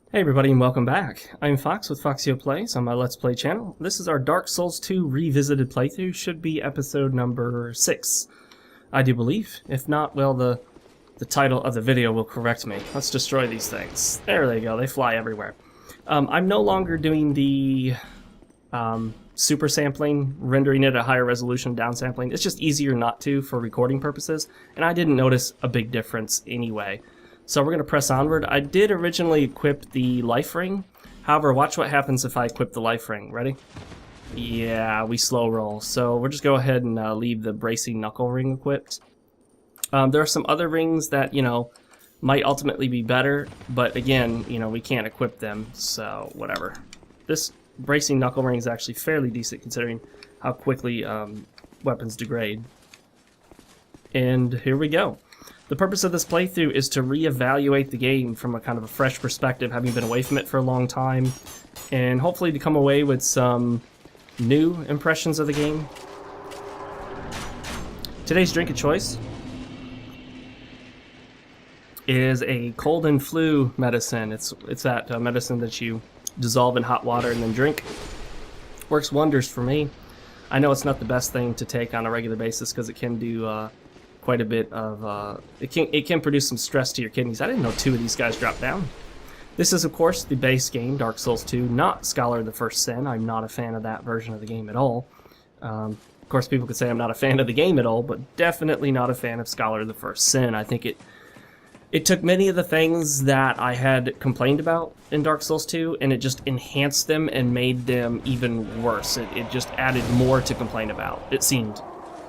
Hey everybody and welcome back. I'm Fox with Foxeo Plays on my Let's Play channel. This is our Dark Souls 2 Revisited playthrough. Should be episode number 6, I do believe. If not, well, the title of the video will correct me. Let's destroy these things. There they go, they fly everywhere. I'm no longer doing the super sampling, rendering it at a higher resolution, downsampling. It's just easier not to for recording purposes, and I didn't notice a big difference anyway. So we're going to press onward. I did originally equip the life ring. However, watch what happens if I equip the life ring. Ready? Yeah, we slow roll. So we'll just go ahead and leave the bracing knuckle ring equipped. There are some other rings that, might ultimately be better. But again, we can't equip them. So whatever. This bracing knuckle ring is actually fairly decent considering how quickly weapons degrade. And here we go. The purpose of this playthrough is to reevaluate the game from a kind of a fresh perspective, having been away from it for a long time, and hopefully to come away with some new impressions of the game. Today's drink of choice is a cold and flu medicine. It's that medicine that you dissolve in hot water and then drink. Works wonders for me. I know it's not the best thing to take on a regular basis because it can do quite a bit of it can produce some stress to your kidneys. I didn't know 2 of these guys dropped down. This is of course the base game, Dark Souls 2, not Scholar of the First Sin. I'm not a fan of that version of the game at all. Of course people could say I'm not a fan of the game at all, but definitely not a fan of Scholar of the First Sin. I think it took many of the things that I had complained about in Dark Souls 2 and it just enhanced them and made them even worse. It just added more to complain about, it seemed,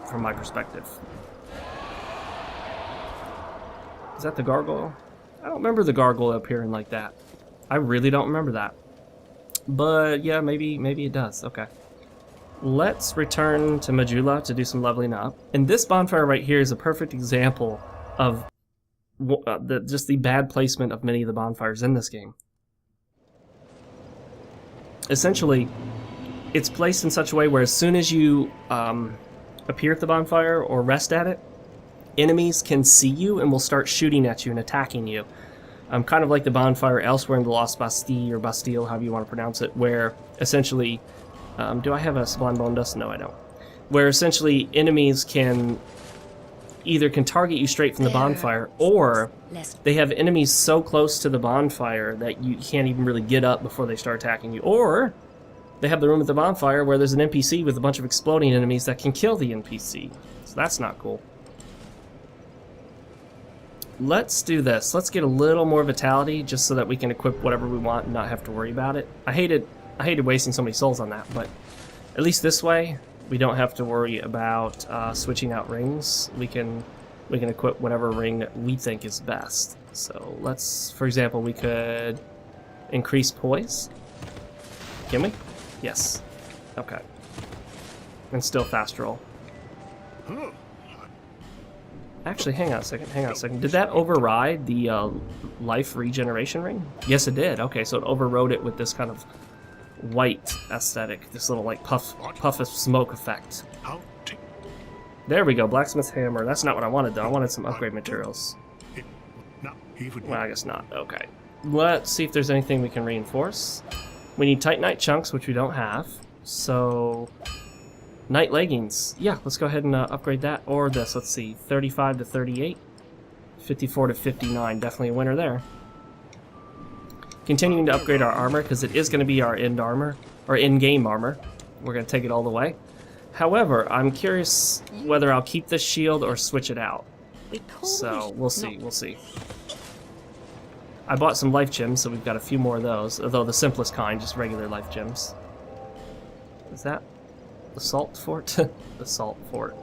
from my perspective. Is that the Gargoyle? I don't remember the Gargoyle appearing like that. I really don't remember that. But yeah, maybe it does. Okay. Let's return to Majula to do some leveling up. And this bonfire right here is a perfect example of just the bad placement of many of the bonfires in this game. Essentially, it's placed in such a way where as soon as you appear at the bonfire or rest at it, enemies can see you and will start shooting at you and attacking you. Kind of like the bonfire elsewhere in the Lost Bastille, or Bastille, however you want to pronounce it, where essentially... do I have a Sublime Bone Dust? No, I don't. Where essentially enemies can target you straight from the bonfire, or they have enemies so close to the bonfire that you can't even really get up before they start attacking you. Or they have the room at the bonfire where there's an NPC with a bunch of exploding enemies that can kill the NPC. So that's not cool. Let's do this. Let's get a little more vitality just so that we can equip whatever we want and not have to worry about it. I hated wasting so many souls on that, but at least this way we don't have to worry about switching out rings. We can equip whatever ring we think is best. So let's, for example, we could increase poise. Can we? Yes. Okay. And still fast roll. Actually, hang on a second. Did that override the life regeneration ring? Yes, it did. Okay, so it overrode it with this kind of white aesthetic, this little like puff of smoke effect. There we go, blacksmith's hammer. That's not what I wanted though. I wanted some upgrade materials. Well, I guess not. Okay. Let's see if there's anything we can reinforce. We need Titanite chunks, which we don't have. So... Night leggings. Yeah, let's go ahead and upgrade that. Or this, let's see. 35 to 38. 54 to 59. Definitely a winner there. Continuing to upgrade our armor, because it is going to be our end armor. Or in-game armor. We're going to take it all the way. However, I'm curious whether I'll keep this shield or switch it out. So, we'll see. I bought some life gems, so we've got a few more of those. Although the simplest kind, just regular life gems. Is that... the Salt Fort? The Salt Fort.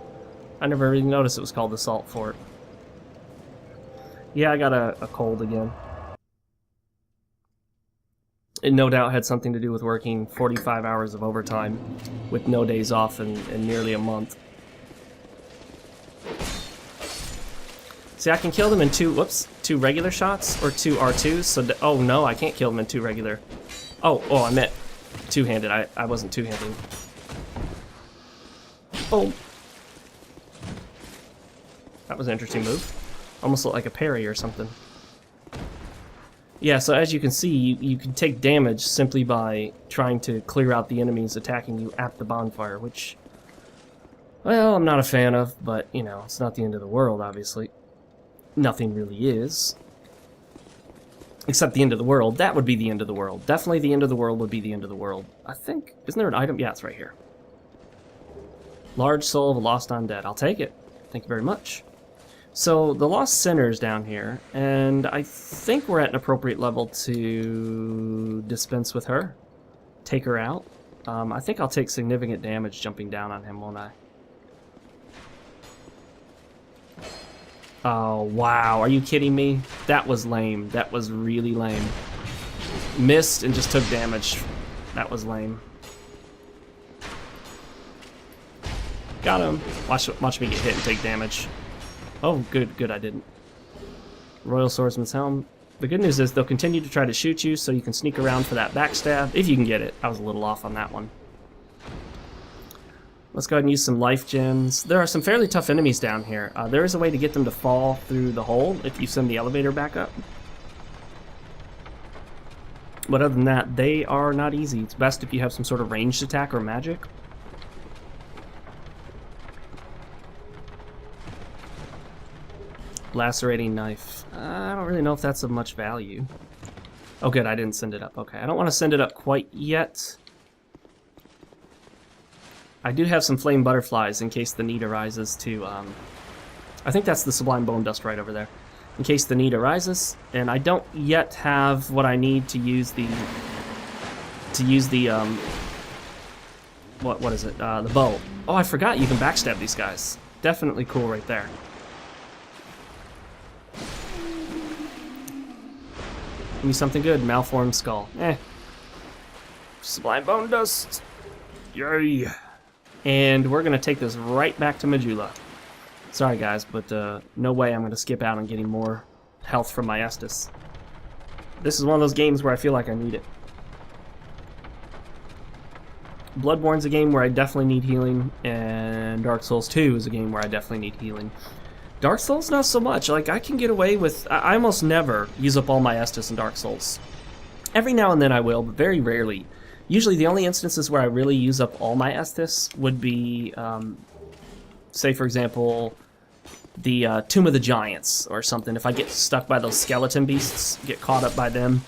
I never really noticed it was called the Salt Fort. Yeah, I got a cold again. It no doubt had something to do with working 45 hours of overtime with no days off in nearly a month. See, I can kill them in two regular shots or 2 R2s. So, oh no, I can't kill them in 2 regular. Oh, I meant two-handed. I wasn't two-handed. Oh. That was an interesting move. Almost looked like a parry or something. Yeah, so as you can see, you can take damage simply by trying to clear out the enemies attacking you at the bonfire, which, well, I'm not a fan of, but, you know, it's not the end of the world, obviously. Nothing really is. Except the end of the world. That would be the end of the world. Definitely the end of the world would be the end of the world. I think, isn't there an item? Yeah, it's right here. Large soul of a lost undead. I'll take it. Thank you very much. So, the Lost Sinner's down here, and I think we're at an appropriate level to dispense with her. Take her out. I think I'll take significant damage jumping down on him, won't I? Oh, wow. Are you kidding me? That was lame. That was really lame. Missed and just took damage. That was lame. Got him. Watch me get hit and take damage. Oh, good, I didn't. Royal Swordsman's Helm. The good news is they'll continue to try to shoot you, so you can sneak around for that backstab, if you can get it. I was a little off on that one. Let's go ahead and use some life gems. There are some fairly tough enemies down here. There is a way to get them to fall through the hole if you send the elevator back up. But other than that, they are not easy. It's best if you have some sort of ranged attack or magic. Lacerating knife. I don't really know if that's of much value. Oh good, I didn't send it up. Okay, I don't want to send it up quite yet. I do have some flame butterflies in case the need arises to, I think that's the sublime bone dust right over there. In case the need arises, and I don't yet have what I need to use the, what is it, the bow. Oh, I forgot you can backstab these guys. Definitely cool right there. Give me something good. Malformed skull. Sublime bone dust. Yay. And we're going to take this right back to Majula. Sorry guys, but no way I'm going to skip out on getting more health from my Estus. This is one of those games where I feel like I need it. Bloodborne's a game where I definitely need healing, and Dark Souls 2 is a game where I definitely need healing. Dark Souls, not so much. Like, I can get away with... I almost never use up all my Estus in Dark Souls. Every now and then I will, but very rarely. Usually the only instances where I really use up all my Estus would be, say for example, the Tomb of the Giants or something. If I get stuck by those skeleton beasts, get caught up by them.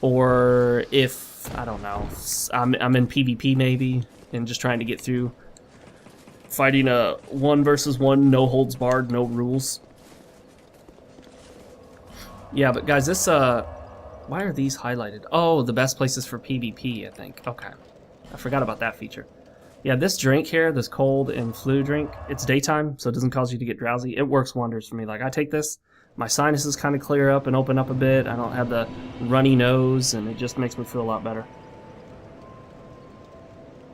Or if, I don't know, I'm in PvP maybe, and just trying to get through fighting a 1 versus 1, no holds barred, no rules. Yeah, but guys, this, why are these highlighted? Oh, the best places for PvP, I think. Okay. I forgot about that feature. Yeah, this drink here, this cold and flu drink, it's daytime, so it doesn't cause you to get drowsy. It works wonders for me. Like, I take this, my sinuses kind of clear up and open up a bit. I don't have the runny nose, and it just makes me feel a lot better.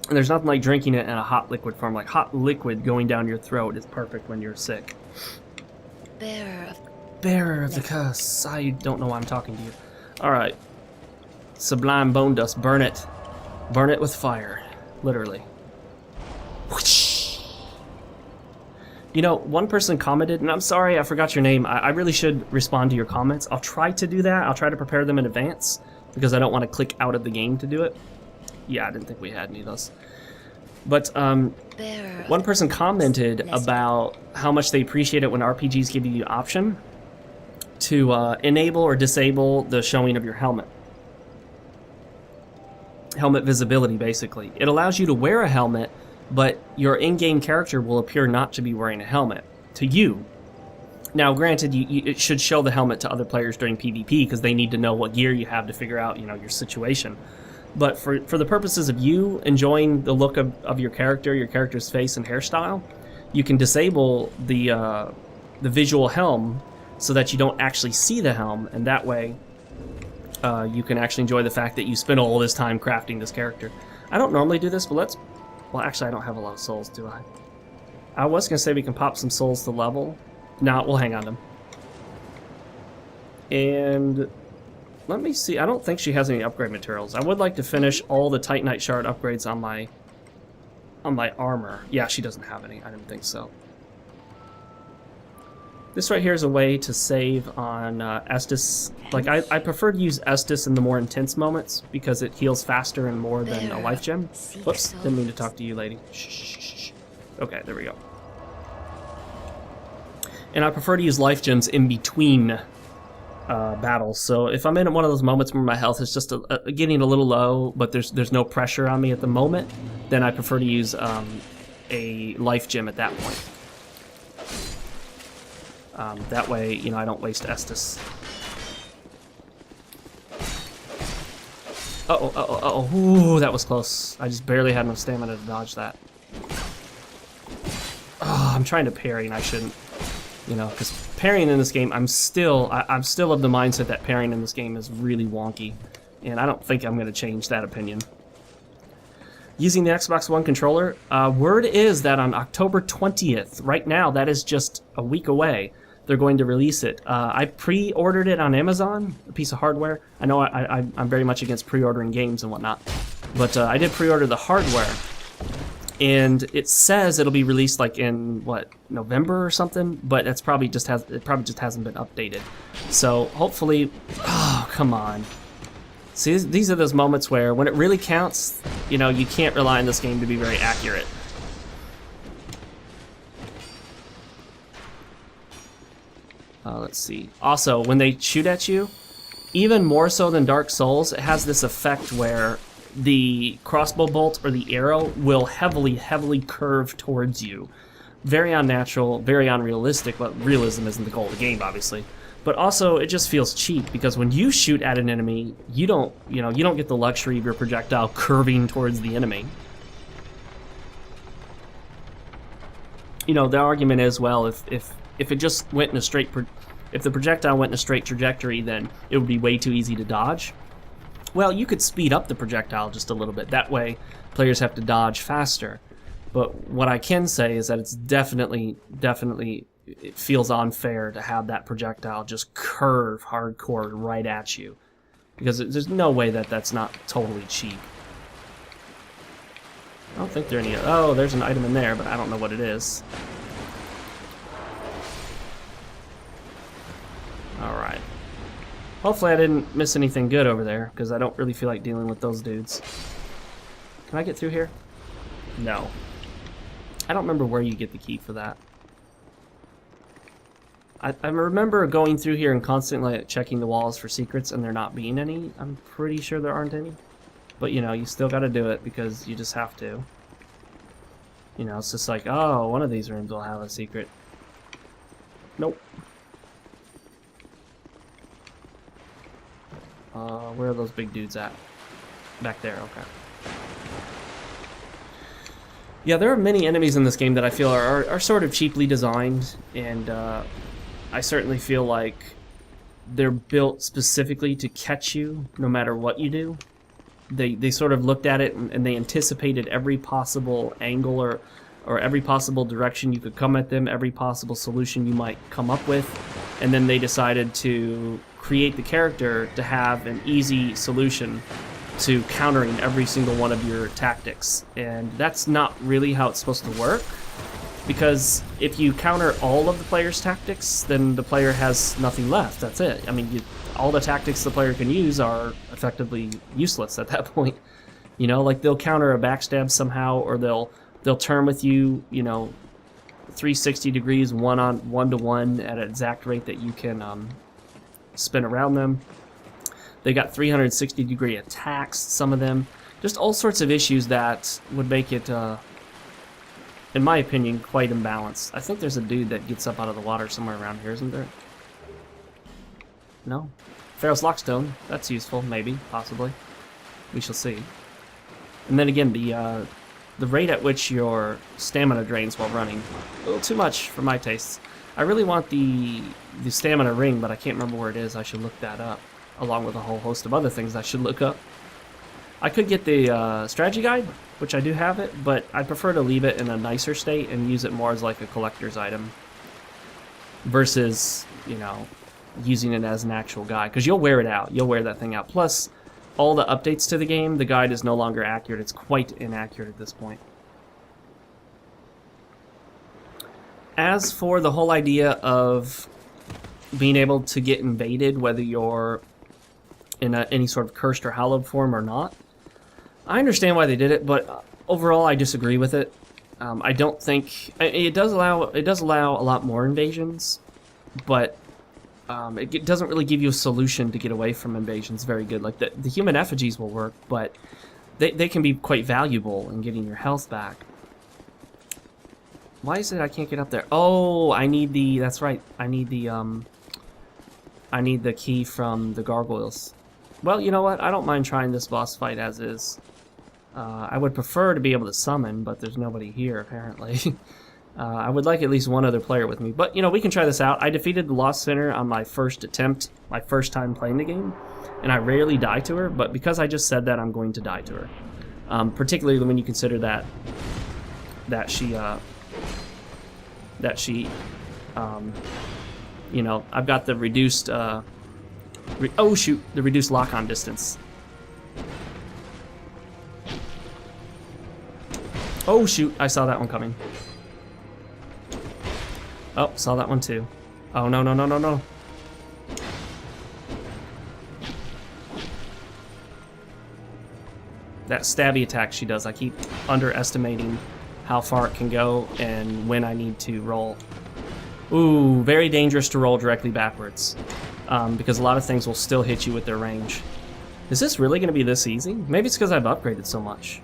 And there's nothing like drinking it in a hot liquid form. Like, hot liquid going down your throat is perfect when you're sick. Bearer of the curse. I don't know why I'm talking to you. Alright. Sublime bone dust. Burn it. Burn it with fire. Literally. Whoosh. You know, one person commented, and I'm sorry I forgot your name. I really should respond to your comments. I'll try to do that. I'll try to prepare them in advance, because I don't want to click out of the game to do it. Yeah, I didn't think we had any of those. But one person commented about how much they appreciate it when RPGs give you the option to enable or disable the showing of your helmet. Helmet visibility, basically. It allows you to wear a helmet, but your in-game character will appear not to be wearing a helmet to you. Now, granted, it should show the helmet to other players during PvP because they need to know what gear you have to figure out, you know, your situation. But for the purposes of you enjoying the look of your character's face and hairstyle, you can disable the visual helm so that you don't actually see the helm, and that way you can actually enjoy the fact that you spent all this time crafting this character. I don't normally do this, but let's... Well, actually, I don't have a lot of souls, do I? I was going to say we can pop some souls to level. No, we'll hang on them. And... let me see. I don't think she has any upgrade materials. I would like to finish all the Titanite shard upgrades on my armor. Yeah, she doesn't have any. I didn't think so. This right here is a way to save on Estus. Like, I prefer to use Estus in the more intense moments because it heals faster and more than a life gem. Whoops, didn't mean to talk to you, lady. Shh. Okay, there we go. And I prefer to use life gems in between battles. So if I'm in one of those moments where my health is just getting a little low, but there's no pressure on me at the moment, then I prefer to use a life gem at that point. That way, you know, I don't waste Estus. Uh-oh. Ooh, that was close. I just barely had enough stamina to dodge that. Oh, I'm trying to parry and I shouldn't. You know, because parrying in this game, I'm still of the mindset that parrying in this game is really wonky. And I don't think I'm going to change that opinion. Using the Xbox One controller, word is that on October 20th, right now, that is just a week away, they're going to release it. I pre-ordered it on Amazon, a piece of hardware. I know I'm very much against pre-ordering games and whatnot, but I did pre-order the hardware, and it says it'll be released like in what, November or something, but it probably just hasn't been updated. So hopefully, oh come on. See, these are those moments where when it really counts, you know, you can't rely on this game to be very accurate. Let's see. Also, when they shoot at you, even more so than Dark Souls, it has this effect where the crossbow bolt or the arrow will heavily curve towards you. Very unnatural, very unrealistic, but realism isn't the goal of the game, obviously. But also, it just feels cheap, because when you shoot at an enemy, you don't get the luxury of your projectile curving towards the enemy. You know, the argument is, well, if it just went in a straight, if the projectile went in a straight trajectory, then it would be way too easy to dodge. Well, you could speed up the projectile just a little bit. That way, players have to dodge faster. But what I can say is that it's definitely, it feels unfair to have that projectile just curve hardcore right at you. Because there's no way that that's not totally cheap. I don't think there are any... Oh, there's an item in there, but I don't know what it is. Alright. Hopefully I didn't miss anything good over there, because I don't really feel like dealing with those dudes. Can I get through here? No. I don't remember where you get the key for that. I remember going through here and constantly checking the walls for secrets and there not being any. I'm pretty sure there aren't any. But, you know, you still gotta do it because you just have to. You know, it's just like, oh, one of these rooms will have a secret. Nope. Where are those big dudes at? Back there, okay. Yeah, there are many enemies in this game that I feel are sort of cheaply designed, and I certainly feel like they're built specifically to catch you no matter what you do. They sort of looked at it and they anticipated every possible angle or every possible direction you could come at them, every possible solution you might come up with, and then they decided to create the character to have an easy solution to countering every single one of your tactics. And that's not really how it's supposed to work, because if you counter all of the player's tactics, then the player has nothing left. That's it. I mean, all the tactics the player can use are effectively useless at that point. You know, like they'll counter a backstab somehow, or they'll turn with you, you know, 360 degrees, one-to-one at an exact rate that you can spin around them. They got 360 degree attacks, some of them. Just all sorts of issues that would make it, in my opinion, quite imbalanced. I think there's a dude that gets up out of the water somewhere around here, isn't there? No? Pharaoh's Lockstone, that's useful, maybe, possibly. We shall see. And then again, the rate at which your stamina drains while running, a little too much for my tastes. I really want the stamina ring, but I can't remember where it is. I should look that up, along with a whole host of other things I should look up. I could get the strategy guide, which I do have it, but I prefer to leave it in a nicer state and use it more as like a collector's item versus, you know, using it as an actual guide, because you'll wear it out. You'll wear that thing out. Plus, all the updates to the game, the guide is no longer accurate. It's quite inaccurate at this point. As for the whole idea of being able to get invaded, whether you're in any sort of cursed or hallowed form or not, I understand why they did it, but overall I disagree with it. I don't think it does allow a lot more invasions, but it doesn't really give you a solution to get away from invasions very good. Like the human effigies will work, but they can be quite valuable in getting your health back. Why is it I can't get up there? Oh, I need the, that's right, I need the key from the gargoyles. Well, you know what, I don't mind trying this boss fight as is. I would prefer to be able to summon, but there's nobody here, apparently. I would like at least one other player with me, but, you know, we can try this out. I defeated the Lost Sinner on my first attempt, my first time playing the game, and I rarely die to her, but because I just said that, I'm going to die to her. Particularly when you consider that she, you know, I've got the reduced, the reduced lock-on distance. Oh shoot, I saw that one coming. Oh, saw that one too. Oh no, no, no, no, no. That stabby attack she does, I keep underestimating how far it can go and when I need to roll. Ooh, very dangerous to roll directly backwards. Because a lot of things will still hit you with their range. Is this really going to be this easy? Maybe it's because I've upgraded so much.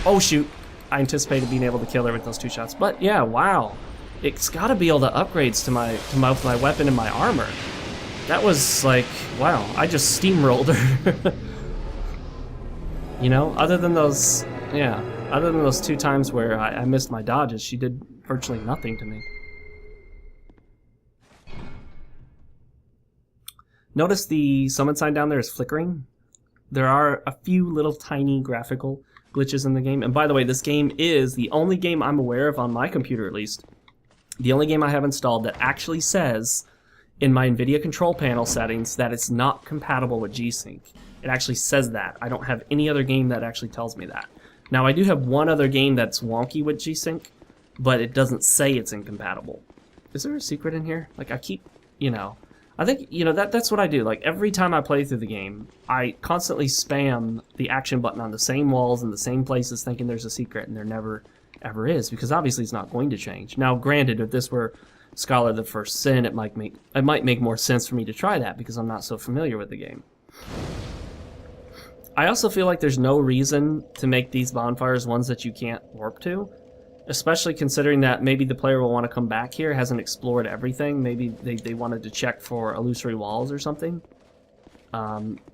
Oh shoot, I anticipated being able to kill her with those 2 shots. But yeah, wow. It's got to be all the upgrades to both my weapon and my armor. That was like, wow, I just steamrolled her. You know, other than those 2 times where I missed my dodges, she did virtually nothing to me. Notice the summon sign down there is flickering. There are a few little tiny graphical glitches in the game. And by the way, this game is the only game I'm aware of, on my computer at least, the only game I have installed that actually says in my NVIDIA control panel settings that it's not compatible with G-Sync. It actually says that. I don't have any other game that actually tells me that. Now, I do have one other game that's wonky with G-Sync, but it doesn't say it's incompatible. Is there a secret in here? Like, I keep, you know, I think, you know, that's what I do. Like, every time I play through the game, I constantly spam the action button on the same walls in the same places thinking there's a secret, and there never, ever is, because obviously it's not going to change. Now, granted, if this were Scholar of the First Sin, it might make more sense for me to try that, because I'm not so familiar with the game. I also feel like there's no reason to make these bonfires ones that you can't warp to. Especially considering that maybe the player will want to come back here, hasn't explored everything. Maybe they wanted to check for illusory walls or something.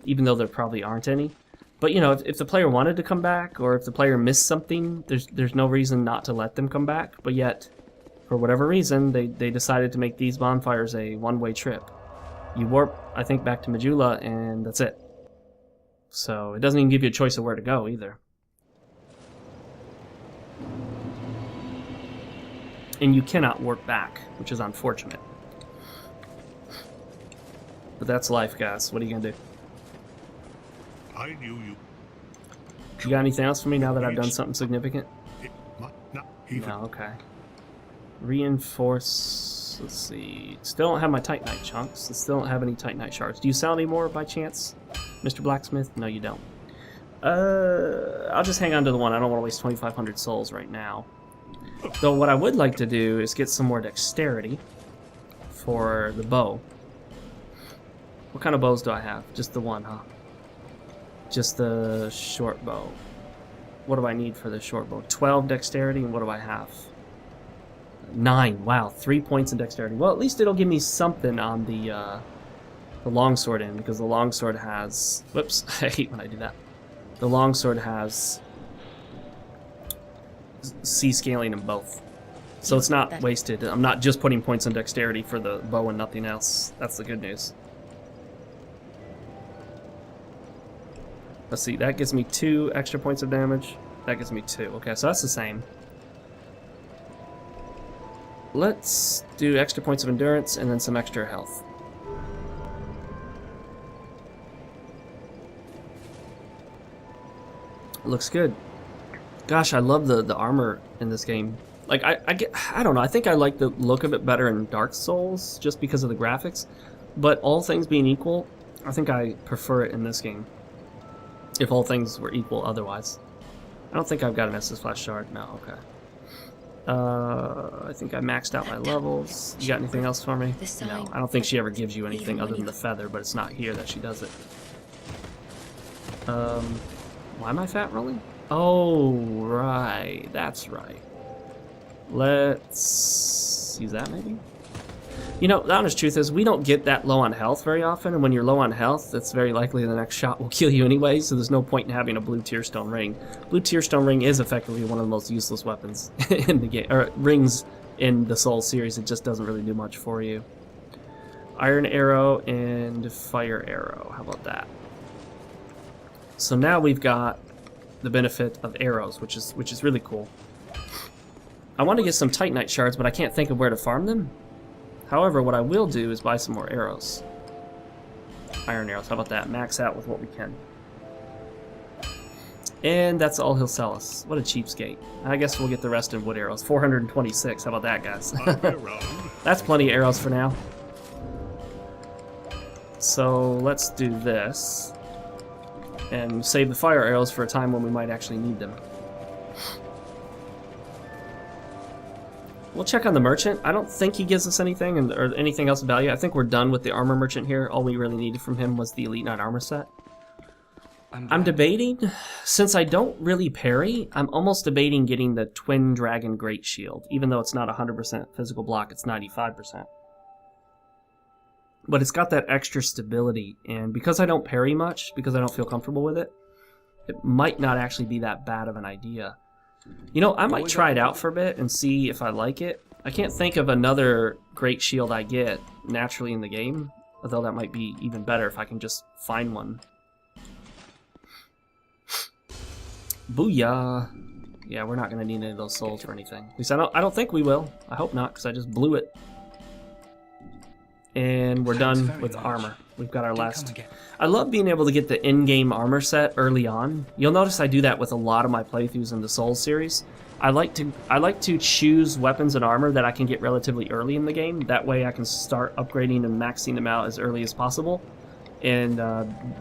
Even though there probably aren't any. But, you know, if the player wanted to come back, or if the player missed something, there's no reason not to let them come back. But yet, for whatever reason, they decided to make these bonfires a one-way trip. You warp, I think, back to Majula, and that's it. So it doesn't even give you a choice of where to go, either. And you cannot warp back, which is unfortunate. But that's life, guys. What are you gonna do? I knew you. You got anything else for me now that I've done something significant? No, okay. Reinforce. Let's see. Still don't have my Titanite chunks. Still don't have any Titanite shards. Do you sell any more by chance, Mr. Blacksmith? No, you don't. I'll just hang on to the one. I don't want to waste 2,500 souls right now. Though what I would like to do is get some more dexterity for the bow. What kind of bows do I have? Just the one, huh? Just the short bow. What do I need for the short bow? 12 dexterity, and what do I have? 9. Wow, 3 points in dexterity. Well, at least it'll give me something on the longsword end, because the longsword has... Whoops, I hate when I do that. The longsword has C scaling in both. So it's not wasted. I'm not just putting points in dexterity for the bow and nothing else. That's the good news. Let's see, that gives me 2 extra points of damage. That gives me 2. Okay, so that's the same. Let's do extra points of endurance and then some extra health. Looks good. Gosh, I love the armor in this game. Like, I don't know, I think I like the look of it better in Dark Souls, just because of the graphics. But all things being equal, I think I prefer it in this game. If all things were equal otherwise. I don't think I've got an Estus Flash Shard. No, okay. I think I maxed out my levels. You got anything else for me? No, I don't think she ever gives you anything other than the feather, but it's not here that she does it. Why am I fat rolling? Oh, right. That's right. Let's use that, maybe? You know, the honest truth is, we don't get that low on health very often, and when you're low on health, it's very likely the next shot will kill you anyway, so there's no point in having a blue Tearstone ring. Blue Tearstone ring is effectively one of the most useless weapons in the game, or rings in the Soul series. It just doesn't really do much for you. Iron Arrow and Fire Arrow. How about that? So now we've got the benefit of arrows, which is really cool. I want to get some Titanite shards, but I can't think of where to farm them. However, what I will do is buy some more arrows. Iron arrows, how about that? Max out with what we can. And that's all he'll sell us. What a cheapskate. I guess we'll get the rest in wood arrows. 426, how about that, guys? That's plenty of arrows for now. So let's do this. And save the fire arrows for a time when we might actually need them. We'll check on the merchant. I don't think he gives us anything or anything else of value. I think we're done with the armor merchant here. All we really needed from him was the Elite Knight armor set. I'm debating, since I don't really parry, I'm almost debating getting the Twin Dragon Great Shield. Even though it's not 100% physical block, it's 95%. But it's got that extra stability, and because I don't parry much, because I don't feel comfortable with it, it might not actually be that bad of an idea. You know, I might try it out for a bit and see if I like it. I can't think of another great shield I get naturally in the game, although that might be even better if I can just find one. Booyah! Yeah, we're not going to need any of those souls for anything. At least I don't think we will. I hope not, because I just blew it. And we're done with armor. We've got our last. I love being able to get the in-game armor set early on. You'll notice I do that with a lot of my playthroughs in the Souls series. I like to choose weapons and armor that I can get relatively early in the game. That way I can start upgrading and maxing them out as early as possible, and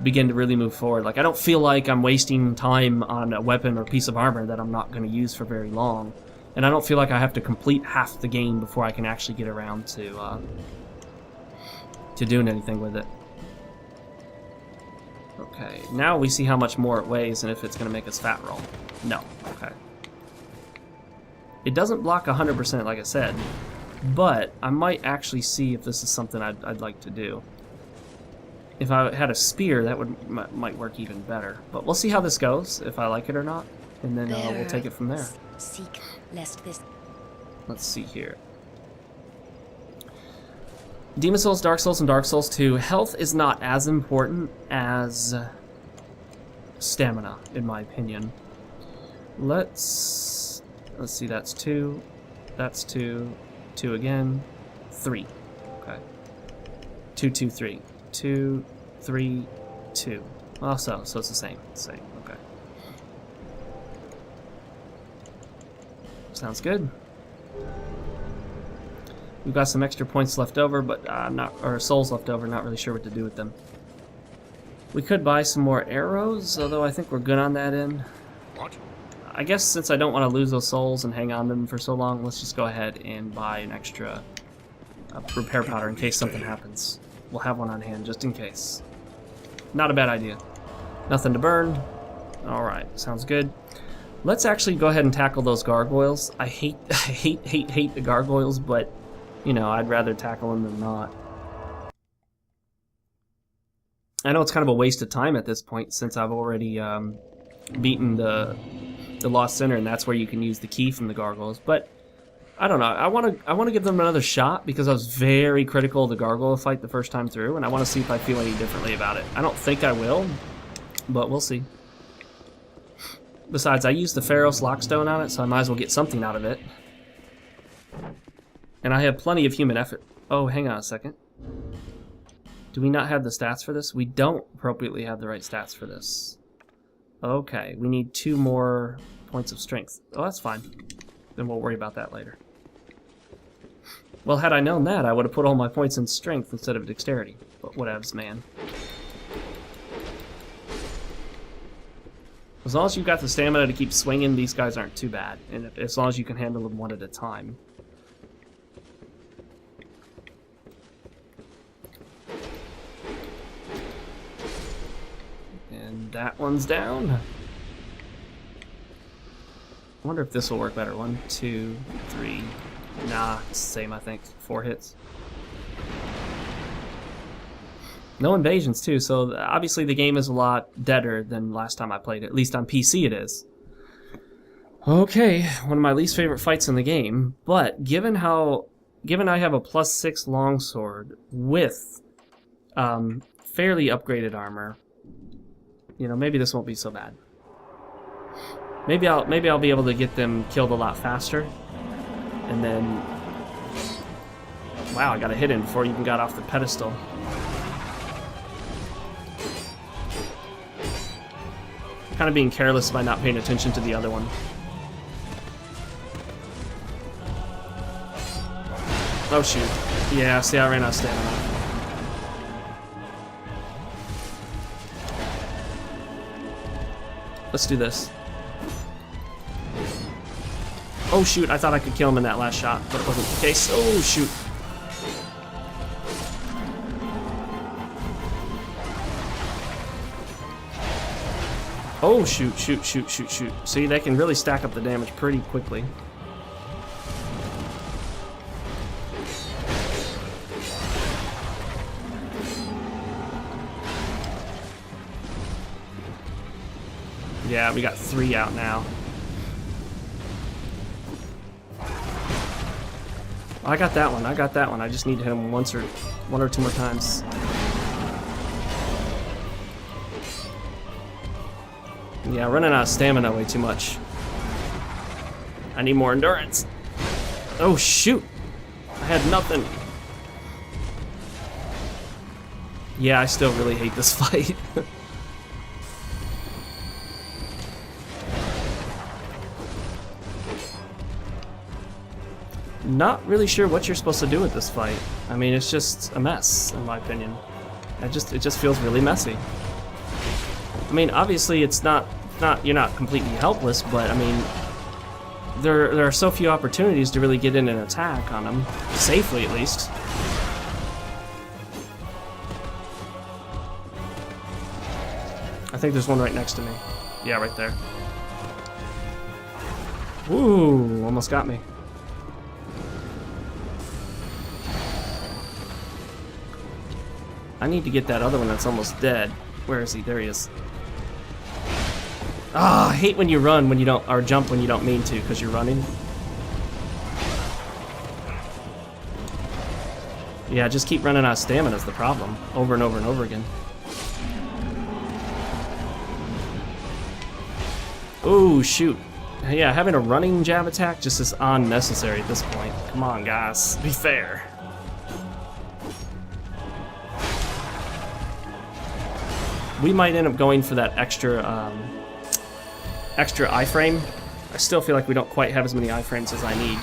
begin to really move forward. Like, I don't feel like I'm wasting time on a weapon or piece of armor that I'm not going to use for very long, and I don't feel like I have to complete half the game before I can actually get around to doing anything with it. Okay, now we see how much more it weighs and if it's going to make us fat roll. No, okay. It doesn't block 100% like I said, but I might actually see if this is something I'd like to do. If I had a spear, that might work even better. But we'll see how this goes, if I like it or not, and then we'll take it from there. Seek lest this. Let's see here. Demon Souls, Dark Souls, and Dark Souls 2, health is not as important as stamina, in my opinion. Let's see, that's 2, that's 2, 2 again, 3. Okay. 2, 2, 3. 2, 3, 2. Oh, so it's the same. Same, okay. Sounds good. We've got some extra points left over, but or souls left over, not really sure what to do with them. We could buy some more arrows, although I think we're good on that end. What? I guess since I don't want to lose those souls and hang on to them for so long, let's just go ahead and buy an extra repair powder in case something happens. We'll have one on hand just in case. Not a bad idea. Nothing to burn. Alright, sounds good. Let's actually go ahead and tackle those gargoyles. I hate the gargoyles, but you know, I'd rather tackle them than not. I know it's kind of a waste of time at this point since I've already beaten the Lost Center, and that's where you can use the key from the gargoyles. But I don't know. I want to give them another shot because I was very critical of the gargoyle fight the first time through, and I want to see if I feel any differently about it. I don't think I will, but we'll see. Besides, I used the Pharos Lockstone on it, so I might as well get something out of it. And I have plenty of human effort. Oh, hang on a second. Do we not have the stats for this? We don't appropriately have the right stats for this. Okay, we need 2 more points of strength. Oh, that's fine. Then we'll worry about that later. Well, had I known that, I would have put all my points in strength instead of dexterity. But whatevs, man. As long as you've got the stamina to keep swinging, these guys aren't too bad. And as long as you can handle them one at a time. And that one's down. I wonder if this will work better. 1, 2, 3. Nah, it's the same, I think. 4 hits. No invasions, too, so obviously the game is a lot deader than last time I played it. At least on PC it is. Okay, one of my least favorite fights in the game, but given I have a +6 longsword with fairly upgraded armor, you know, maybe this won't be so bad. Maybe I'll be able to get them killed a lot faster. And then, wow, I got a hit in before he even got off the pedestal. Kind of being careless by not paying attention to the other one. Oh shoot. Yeah, see, I ran out of stamina. Let's do this. Oh shoot, I thought I could kill him in that last shot, but it wasn't the case. Oh shoot. Oh shoot, shoot, shoot, shoot, shoot. See, they can really stack up the damage pretty quickly. Yeah, we got 3 out now. I got that one. I got that one. I just need to hit him one or two more times. Yeah, running out of stamina way too much. I need more endurance. Oh shoot! I had nothing. Yeah, I still really hate this fight. Not really sure what you're supposed to do with this fight. I mean, it's just a mess, in my opinion. It just feels really messy. I mean, obviously, you're not completely helpless, but I mean, there are so few opportunities to really get in an attack on them, safely at least. I think there's one right next to me. Yeah, right there. Ooh, almost got me. I need to get that other one that's almost dead. Where is he? There he is. Ah, I hate when you run when you don't, or jump when you don't mean to, because you're running. Yeah, just keep running out of stamina is the problem. Over and over and over again. Oh, shoot. Yeah, having a running jab attack just is unnecessary at this point. Come on, guys. Be fair. We might end up going for that extra iframe. I still feel like we don't quite have as many iframes as I need.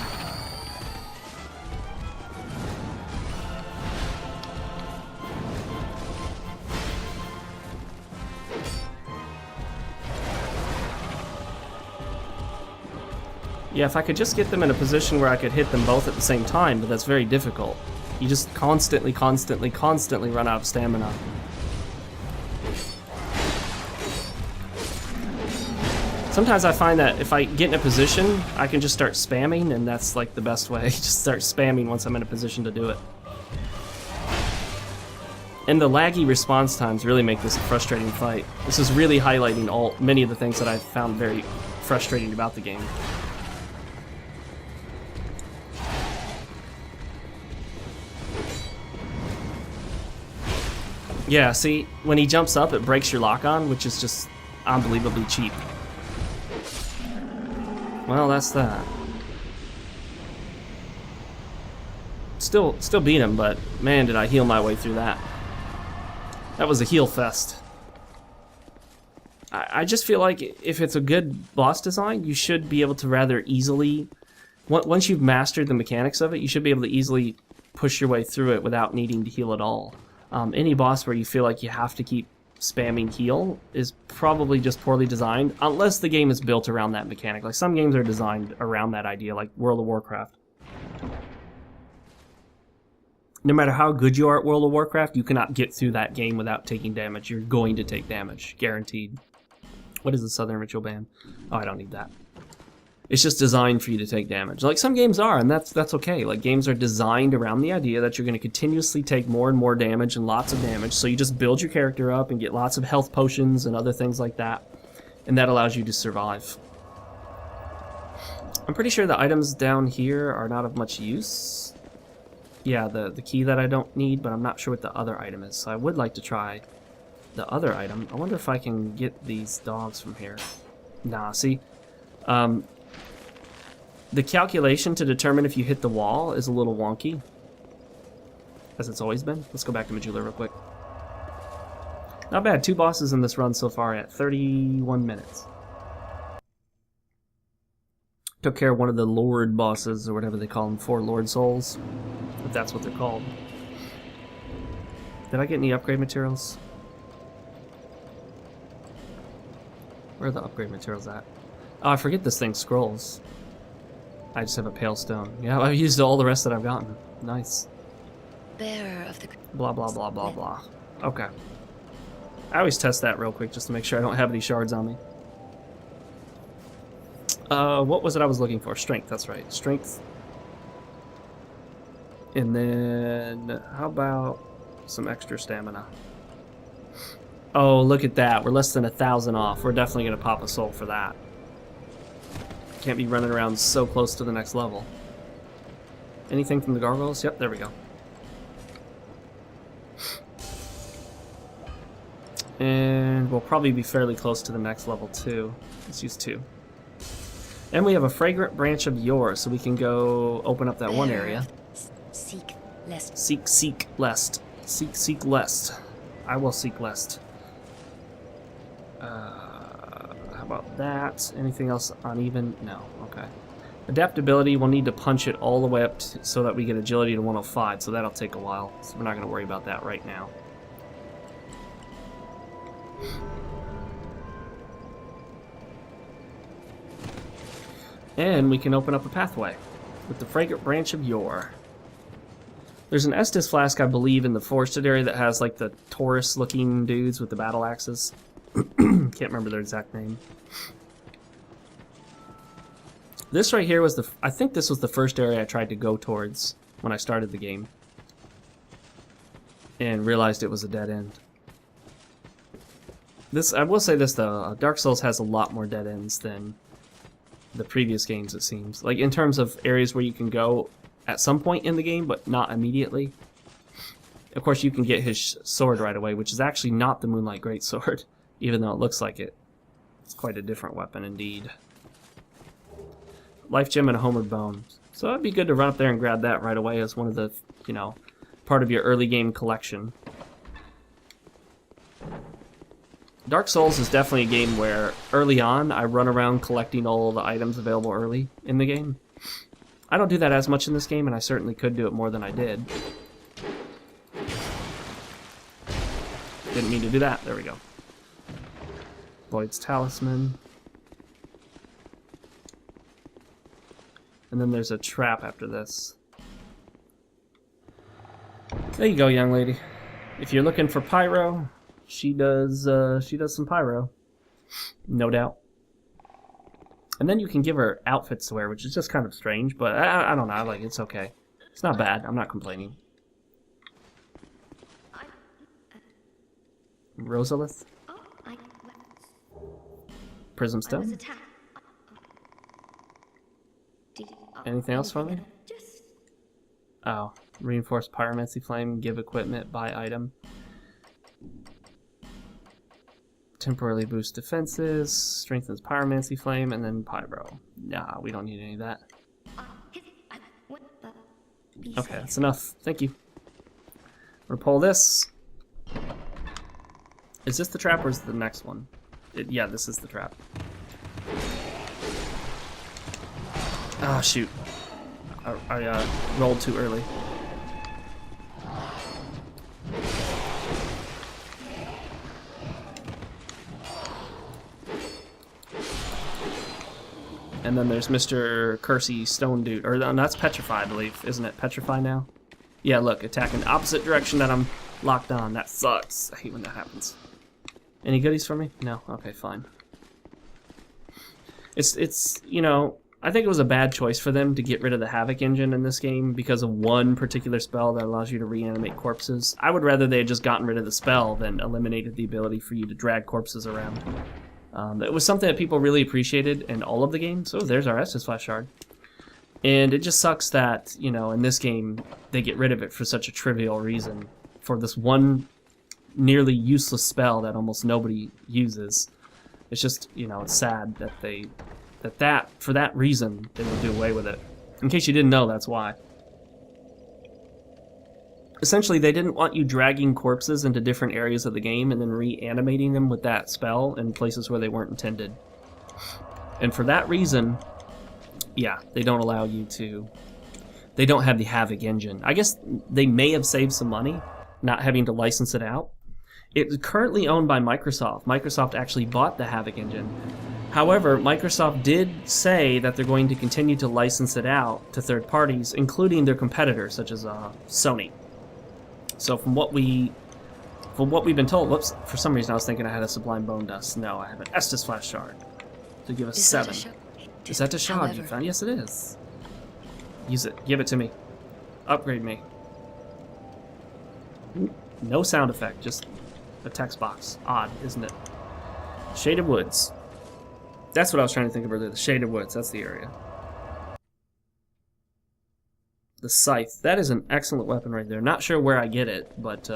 Yeah, if I could just get them in a position where I could hit them both at the same time, but that's very difficult. You just constantly run out of stamina. Sometimes I find that if I get in a position, I can just start spamming, and that's like the best way. Just start spamming once I'm in a position to do it. And the laggy response times really make this a frustrating fight. This is really highlighting many of the things that I've found very frustrating about the game. Yeah, see, when he jumps up, it breaks your lock-on, which is just unbelievably cheap. Well, that's that. Still beat him, but man, did I heal my way through that. That was a heal fest. I just feel like if it's a good boss design, you should be able to rather easily, once you've mastered the mechanics of it, you should be able to easily push your way through it without needing to heal at all. Any boss where you feel like you have to keep spamming heal is probably just poorly designed, unless the game is built around that mechanic. Like some games are designed around that idea, like World of Warcraft. No matter how good you are at World of Warcraft, you cannot get through that game without taking damage. You're going to take damage, guaranteed. What is the Southern Ritual Band? Oh, I don't need that. It's just designed for you to take damage. Like some games are, and that's okay. Like games are designed around the idea that you're going to continuously take more and more damage and lots of damage. So you just build your character up and get lots of health potions and other things like that. And that allows you to survive. I'm pretty sure the items down here are not of much use. Yeah, the key that I don't need, but I'm not sure what the other item is. So I would like to try the other item. I wonder if I can get these dogs from here. Nah, see? The calculation to determine if you hit the wall is a little wonky, as it's always been. Let's go back to Majula real quick. Not bad, 2 bosses in this run so far at 31 minutes. Took care of one of the Lord bosses, or whatever they call them, 4 Lord Souls, if that's what they're called. Did I get any upgrade materials? Where are the upgrade materials at? Oh, I forget this thing scrolls. I just have a pale stone. Yeah, I've used all the rest that I've gotten. Nice. Bearer of the... Blah, blah, blah, blah, blah. Okay. I always test that real quick just to make sure I don't have any shards on me. What was it I was looking for? Strength, that's right. Strength. And then, how about some extra stamina? Oh, look at that. We're less than 1,000 off. We're definitely going to pop a soul for that. Can't be running around so close to the next level. Anything from the gargoyles? Yep, there we go. And we'll probably be fairly close to the next level too. Let's use 2. And we have a fragrant branch of yore, so we can go open up that one area. Seek lest. Seek lest. Seek lest. I will seek lest. How about that? Anything else uneven? No. Okay. Adaptability, we'll need to punch it all the way up so that we get agility to 105, so that'll take a while. So we're not going to worry about that right now. And we can open up a pathway with the fragrant branch of yore. There's an Estus flask, I believe, in the forested area that has like the Taurus-looking dudes with the battle axes. Can't remember their exact name. This right here was I think this was the first area I tried to go towards when I started the game. And realized it was a dead end. I will say this though, Dark Souls has a lot more dead ends than the previous games, it seems. Like in terms of areas where you can go at some point in the game, but not immediately. Of course, you can get his sword right away, which is actually not the Moonlight Greatsword, even though it looks like it. It's quite a different weapon indeed. Life Gem and a Homeward Bone. So it'd be good to run up there and grab that right away as one of the, you know, part of your early game collection. Dark Souls is definitely a game where early on I run around collecting all the items available early in the game. I don't do that as much in this game, and I certainly could do it more than I did. Didn't mean to do that. There we go. Void's Talisman. And then there's a trap after this. There you go, young lady. If you're looking for pyro, she does some pyro. No doubt. And then you can give her outfits to wear, which is just kind of strange, but I don't know, like, it's okay. It's not bad, I'm not complaining. Rosalith? Prism Stone? Anything else for me? Oh, reinforced pyromancy flame, give equipment, buy item. Temporarily boost defenses, strengthens pyromancy flame, and then pyro. Nah, we don't need any of that. Okay, that's enough. Thank you. I'm gonna pull this. Is this the trap or is it the next one? Yeah, this is the trap. Ah, shoot. I rolled too early. And then there's Mr. Cursey Stone Dude. Or that's Petrify, I believe. Isn't it Petrify now? Yeah, look, attacking the opposite direction that I'm locked on. That sucks. I hate when that happens. Any goodies for me? No? Okay, fine. It's you know, I think it was a bad choice for them to get rid of the Havoc engine in this game because of one particular spell that allows you to reanimate corpses. I would rather they had just gotten rid of the spell than eliminated the ability for you to drag corpses around. It was something that people really appreciated in all of the games. Oh, there's our Estus Flash Shard. And it just sucks that, you know, in this game, they get rid of it for such a trivial reason. For this one nearly useless spell that almost nobody uses. It's just, you know, it's sad that for that reason, they would do away with it. In case you didn't know, that's why. Essentially, they didn't want you dragging corpses into different areas of the game and then reanimating them with that spell in places where they weren't intended. And for that reason, yeah, they don't allow you to... They don't have the Havoc engine. I guess they may have saved some money not having to license it out. It's currently owned by Microsoft. Microsoft actually bought the Havoc engine. However, Microsoft did say that they're going to continue to license it out to third parties, including their competitors, such as Sony. So from what we've been told, whoops, for some reason I was thinking I had a Sublime Bone Dust. No, I have an Estus Flash Shard to give us 7. Is that a shard you found? Yes, it is. Use it. Give it to me. Upgrade me. No sound effect, just a text box. Odd, isn't it? Shaded Woods. That's what I was trying to think of earlier. The Shaded Woods, that's the area. The Scythe. That is an excellent weapon right there. Not sure where I get it, but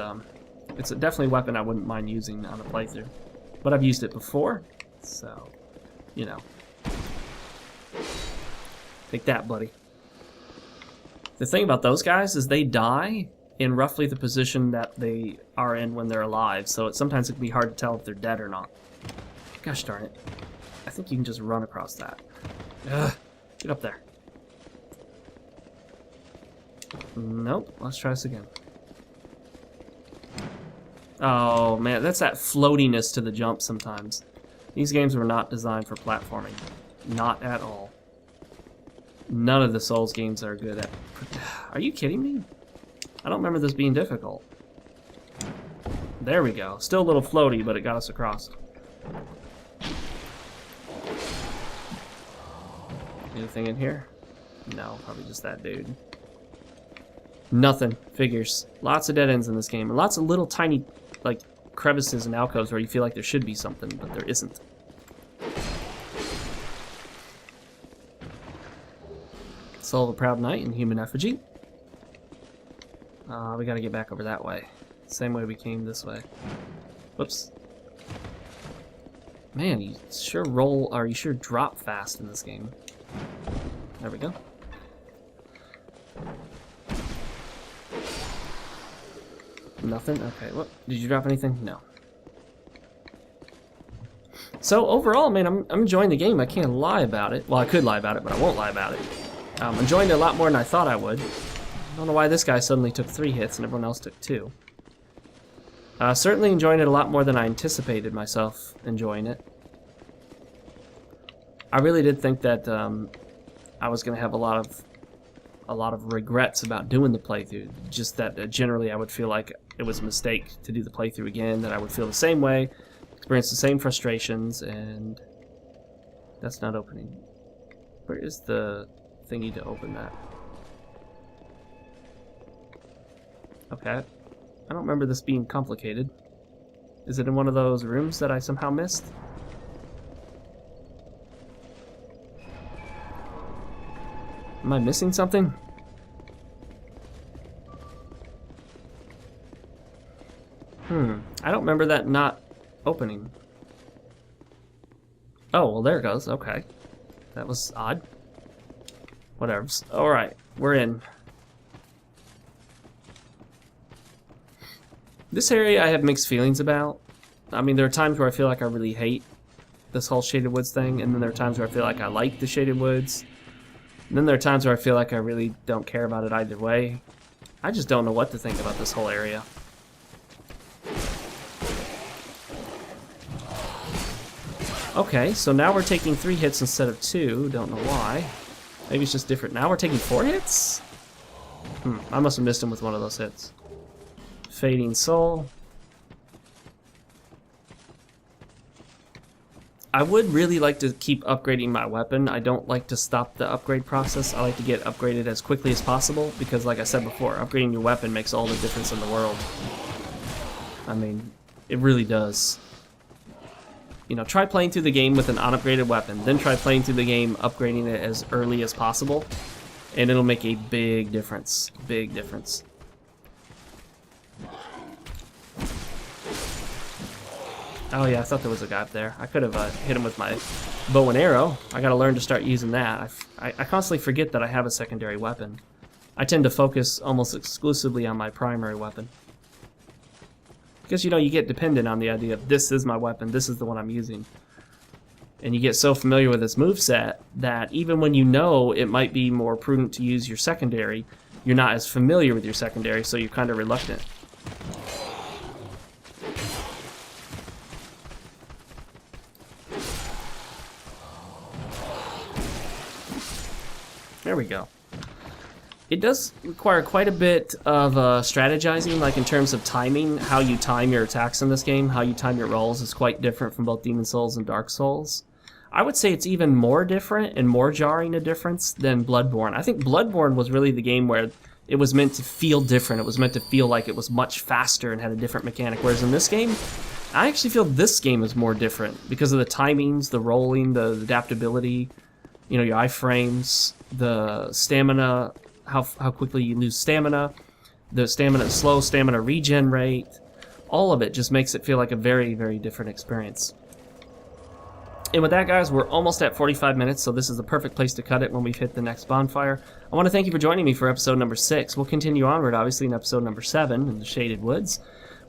it's definitely a weapon I wouldn't mind using on a playthrough. But I've used it before, so, you know. Take that, buddy. The thing about those guys is they die in roughly the position that they are in when they're alive, so sometimes it can be hard to tell if they're dead or not. Gosh darn it. I think you can just run across that. Ugh, get up there. Nope, let's try this again. Oh man, that's that floatiness to the jump sometimes. These games were not designed for platforming. Not at all. None of the Souls games are good at... Are you kidding me? I don't remember this being difficult. There we go. Still a little floaty, but it got us across. Anything in here? No, probably just that dude. Nothing. Figures. Lots of dead ends in this game. And lots of little tiny, like, crevices and alcoves where you feel like there should be something, but there isn't. Soul of a Proud Knight and Human Effigy. We gotta get back over that way. Same way we came this way. Whoops. Man, you sure drop fast in this game. There we go. Nothing? Okay, what? Did you drop anything? No. So, overall, man, I'm enjoying the game. I can't lie about it. Well, I could lie about it, but I won't lie about it. I'm enjoying it a lot more than I thought I would. I don't know why this guy suddenly took 3 hits and everyone else took 2. Certainly enjoying it a lot more than I anticipated myself enjoying it. I really did think that I was going to have a lot of regrets about doing the playthrough. Just that generally I would feel like it was a mistake to do the playthrough again, that I would feel the same way, experience the same frustrations, and that's not opening. Where is the thingy to open that? Okay. I don't remember this being complicated. Is it in one of those rooms that I somehow missed? Am I missing something? I don't remember that not opening. Oh, well there it goes. Okay. That was odd. Whatevs. Alright, we're in. This area I have mixed feelings about. I mean, there are times where I feel like I really hate this whole shaded woods thing, and then there are times where I feel like I like the shaded woods. And then there are times where I feel like I really don't care about it either way. I just don't know what to think about this whole area. Okay, so now we're taking 3 hits instead of 2. Don't know why. Maybe it's just different. Now we're taking 4 hits? I must have missed him with one of those hits. Fading Soul. I would really like to keep upgrading my weapon. I don't like to stop the upgrade process. I like to get upgraded as quickly as possible because, like I said before, upgrading your weapon makes all the difference in the world. I mean, it really does. You know, try playing through the game with an unupgraded weapon, then try playing through the game upgrading it as early as possible, and it'll make a big difference. Big difference. Oh yeah, I thought there was a guy up there. I could have hit him with my bow and arrow. I gotta learn to start using that. I constantly forget that I have a secondary weapon. I tend to focus almost exclusively on my primary weapon. Because, you know, you get dependent on the idea of this is my weapon, this is the one I'm using. And you get so familiar with this moveset that even when you know it might be more prudent to use your secondary, you're not as familiar with your secondary, so you're kind of reluctant. There we go. It does require quite a bit of strategizing, like in terms of timing. How you time your attacks in this game, how you time your rolls is quite different from both Demon Souls and Dark Souls. I would say it's even more different and more jarring a difference than Bloodborne. I think Bloodborne was really the game where it was meant to feel different. It was meant to feel like it was much faster and had a different mechanic. Whereas in this game, I actually feel this game is more different because of the timings, the rolling, the adaptability, you know, your iframes, the stamina, how quickly you lose stamina, the slow stamina regen rate, all of it just makes it feel like a very, very different experience. And with that, guys, we're almost at 45 minutes, so this is the perfect place to cut it when we've hit the next bonfire. I want to thank you for joining me for episode number 6. We'll continue onward, obviously, in episode number 7, in the Shaded Woods.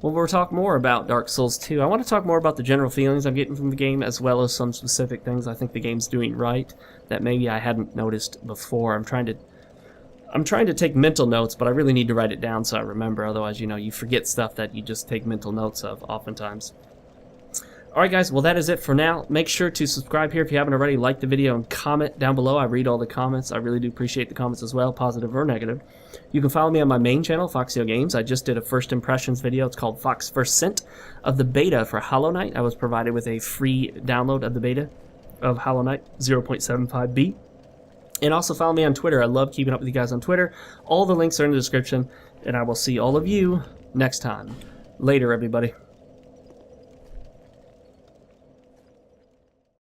We'll talk more about Dark Souls 2. I want to talk more about the general feelings I'm getting from the game, as well as some specific things I think the game's doing right that maybe I hadn't noticed before. I'm trying to take mental notes, but I really need to write it down so I remember. Otherwise, you know, you forget stuff that you just take mental notes of oftentimes. Alright guys, well that is it for now. Make sure to subscribe here if you haven't already, like the video, and comment down below. I read all the comments. I really do appreciate the comments as well, positive or negative. You can follow me on my main channel, FoxeoGames. I just did a first impressions video. It's called Fox First Scent of the beta for Hollow Knight. I was provided with a free download of the beta of Hollow Knight 0.75B. And also follow me on Twitter. I love keeping up with you guys on Twitter. All the links are in the description, and I will see all of you next time. Later, everybody.